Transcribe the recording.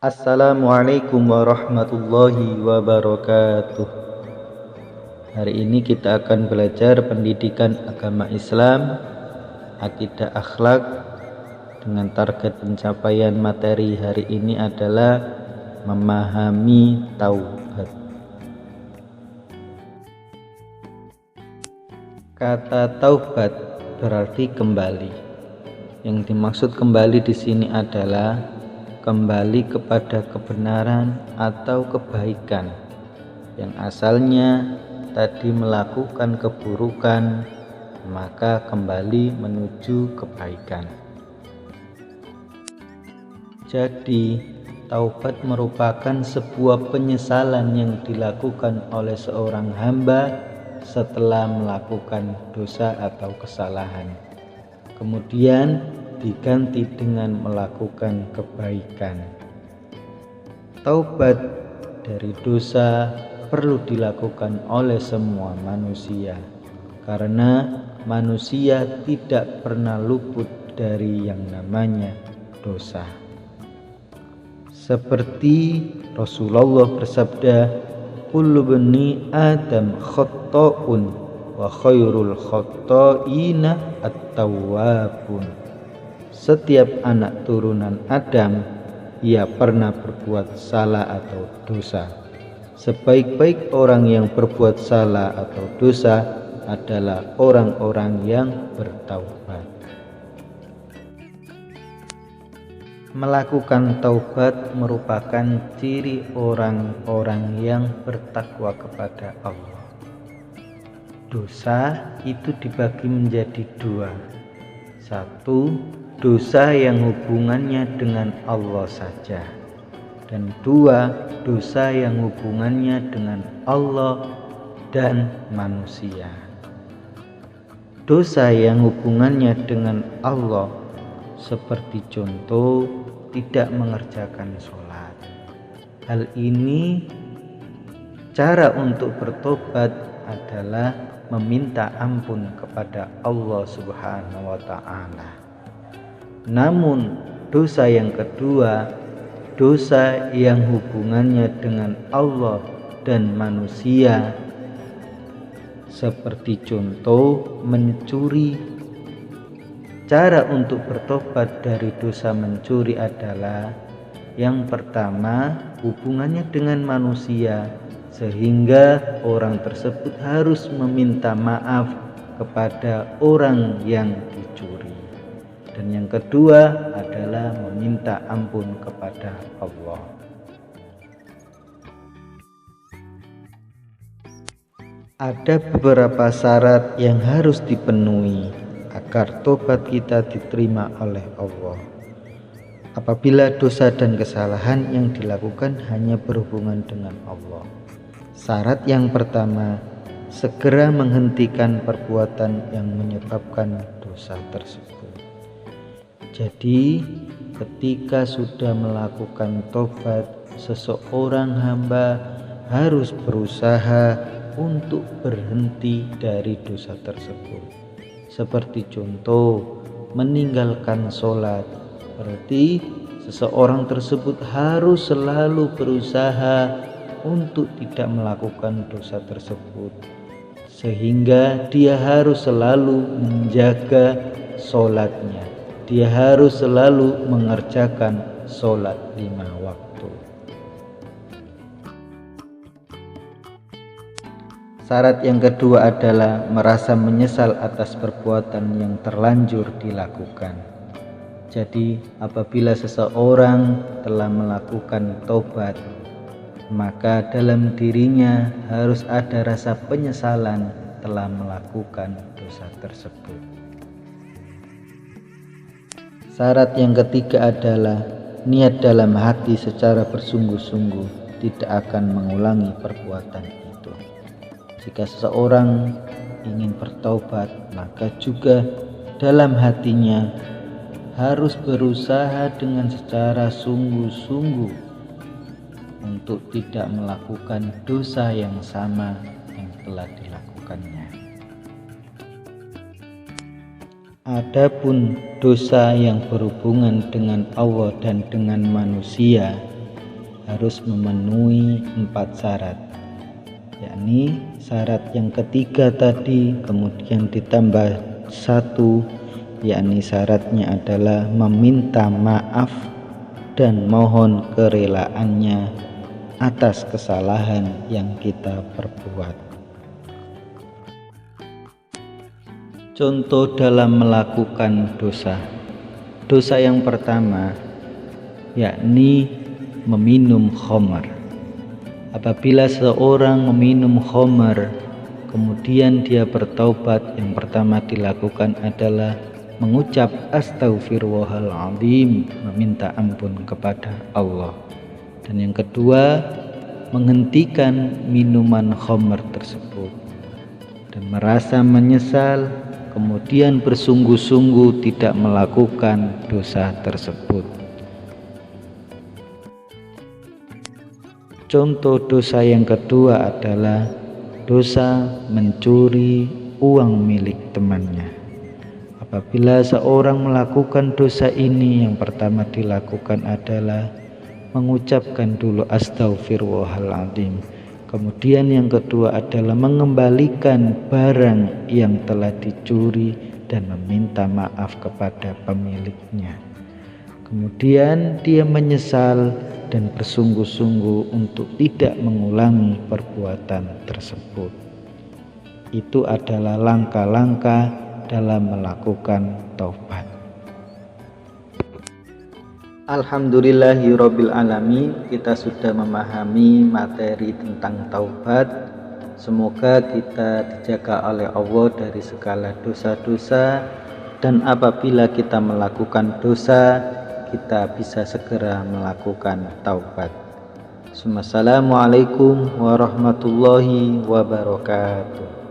Assalamualaikum warahmatullahi wabarakatuh. Hari ini kita akan belajar pendidikan agama Islam, akidah akhlak, dengan target pencapaian materi hari ini adalah memahami taubat. Kata taubat berarti kembali. Yang dimaksud kembali di sini adalah kembali kepada kebenaran atau kebaikan yang asalnya tadi melakukan keburukan, maka kembali menuju kebaikan. Jadi taubat merupakan sebuah penyesalan yang dilakukan oleh seorang hamba setelah melakukan dosa atau kesalahan, kemudian diganti dengan melakukan kebaikan. Taubat dari dosa perlu dilakukan oleh semua manusia, karena manusia tidak pernah luput dari yang namanya dosa. Seperti Rasulullah bersabda, kullu bani Adam khata'un wa khairul khata'ina at-tawwabun. Setiap anak turunan Adam, ia pernah berbuat salah atau dosa. Sebaik-baik orang yang berbuat salah atau dosa adalah orang-orang yang bertaubat. Melakukan taubat merupakan ciri orang-orang yang bertakwa kepada Allah. Dosa itu dibagi menjadi dua. Satu, dosa yang hubungannya dengan Allah saja, dan dua, dosa yang hubungannya dengan Allah dan manusia. Dosa yang hubungannya dengan Allah seperti contoh tidak mengerjakan sholat. Hal ini cara untuk bertobat adalah meminta ampun kepada Allah Subhanahu wa ta'ala. Namun dosa yang kedua, dosa yang hubungannya dengan Allah dan manusia, seperti contoh mencuri. Cara untuk bertobat dari dosa mencuri adalah yang pertama, hubungannya dengan manusia, sehingga orang tersebut harus meminta maaf kepada orang yang dicuri. Dan yang kedua adalah meminta ampun kepada Allah. Ada beberapa syarat yang harus dipenuhi agar tobat kita diterima oleh Allah. Apabila dosa dan kesalahan yang dilakukan hanya berhubungan dengan Allah. Syarat yang pertama, segera menghentikan perbuatan yang menyebabkan dosa tersebut. Jadi ketika sudah melakukan tobat, seseorang hamba harus berusaha untuk berhenti dari dosa tersebut. Seperti contoh meninggalkan sholat, berarti seseorang tersebut harus selalu berusaha untuk tidak melakukan dosa tersebut, sehingga dia harus selalu menjaga sholatnya. Dia harus selalu mengerjakan sholat 5 waktu. Syarat yang kedua adalah merasa menyesal atas perbuatan yang terlanjur dilakukan. Jadi apabila seseorang telah melakukan taubat, maka dalam dirinya harus ada rasa penyesalan telah melakukan dosa tersebut. Syarat yang ketiga adalah niat dalam hati secara bersungguh-sungguh tidak akan mengulangi perbuatan itu. Jika seseorang ingin bertaubat, maka juga dalam hatinya harus berusaha dengan secara sungguh-sungguh untuk tidak melakukan dosa yang sama yang telah dilakukannya. Adapun dosa yang berhubungan dengan Allah dan dengan manusia, harus memenuhi 4 syarat, yakni syarat yang ketiga tadi kemudian ditambah 1, yakni syaratnya adalah meminta maaf dan mohon kerelaannya atas kesalahan yang kita perbuat. Contoh dalam melakukan dosa. Dosa yang pertama yakni meminum khamar. Apabila seorang meminum khamar kemudian dia bertaubat, yang pertama dilakukan adalah mengucap astaghfirullahaladzim, meminta ampun kepada Allah. Dan yang kedua, menghentikan minuman khamar tersebut dan merasa menyesal, kemudian bersungguh-sungguh tidak melakukan dosa tersebut. Contoh dosa yang kedua adalah dosa mencuri uang milik temannya. Apabila seorang melakukan dosa ini, yang pertama dilakukan adalah mengucapkan dulu astaghfirullahaladzim. Kemudian yang kedua adalah mengembalikan barang yang telah dicuri dan meminta maaf kepada pemiliknya. Kemudian dia menyesal dan bersungguh-sungguh untuk tidak mengulangi perbuatan tersebut. Itu adalah langkah-langkah dalam melakukan taubat. Alhamdulillahirabbil alamin, kita sudah memahami materi tentang taubat. Semoga kita dijaga oleh Allah dari segala dosa-dosa, dan apabila kita melakukan dosa, kita bisa segera melakukan taubat. Assalamualaikum warahmatullahi wabarakatuh.